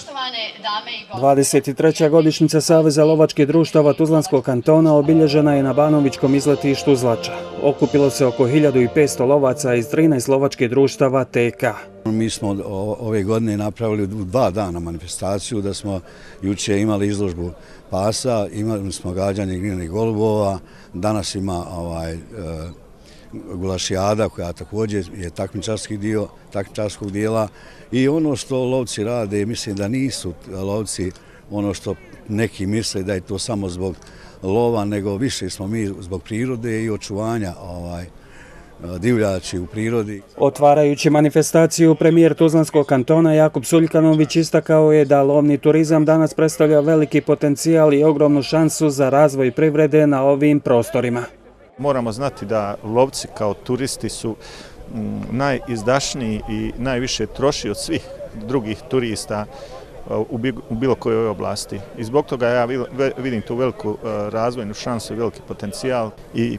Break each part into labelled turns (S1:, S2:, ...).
S1: Poštovane dame i gospodo.
S2: 23. godišnjica Saveza lovačkih društava Tuzlanskog kantona obilježena je na Banovićkom izletištu Zlača. Okupilo se oko 1500 lovaca iz 13 lovačkih društava TK.
S3: Mi smo ove godine napravili 2 dana manifestaciju, da smo jučer imali izložbu pasa, imali smo gađanje glinjenih golubova, danas ima gulašijada koja također je takmičarskog dijela i ono što lovci rade, mislim da nisu lovci ono što neki misle da je to samo zbog lova, nego više smo mi zbog prirode i očuvanja divljači u prirodi.
S2: Otvarajući manifestaciju, premijer Tuzlanskog kantona Jakub Suljkanović istakao je da lovni turizam danas predstavlja veliki potencijal i ogromnu šansu za razvoj privrede na ovim prostorima.
S4: Moramo znati da lovci kao turisti su najizdašniji i najviše troši od svih drugih turista u bilo kojoj oblasti. I zbog toga ja vidim tu veliku razvojnu šansu i veliki potencijal i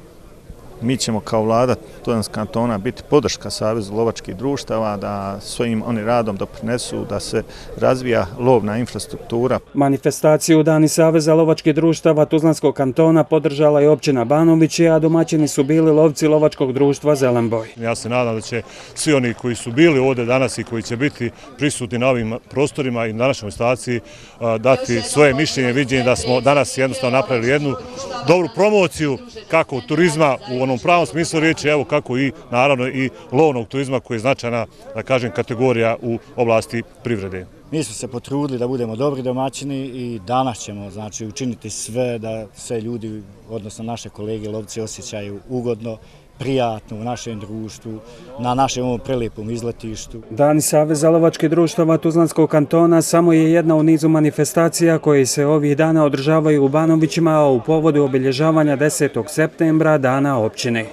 S4: mi ćemo kao vlada Tuzlanskog kantona biti podrška Savezu lovačkih društava da svojim oni radom doprinesu da se razvija lovna infrastruktura.
S2: Manifestaciju Dani Saveza lovačkih društava Tuzlanskog kantona podržala je općina Banovići, a domaćini su bili lovci lovačkog društva Zelenboj.
S5: Ja se nadam da će svi oni koji su bili ovdje danas i koji će biti prisutni na ovim prostorima i na našoj staciji dati svoje mišljenje i viđenje da smo danas jednostavno napravili jednu dobru promociju kako turizma u onom pravom smislu riječi, evo kako i naravno i lovnog turizma koji je značajna, da kažem, kategorija u oblasti privrede.
S6: Mi smo se potrudili da budemo dobri domaćini i danas ćemo učiniti sve da sve ljudi, odnosno naše kolege lovci, osjećaju ugodno, prijatno u našem društvu, na našem ovom prelijepom izletištu.
S2: Dani Saveza lovačkih društava Tuzlanskog kantona samo je jedna u nizu manifestacija koje se ovih dana održavaju u Banovićima, a u povodu obilježavanja 10. septembra, Dana općine.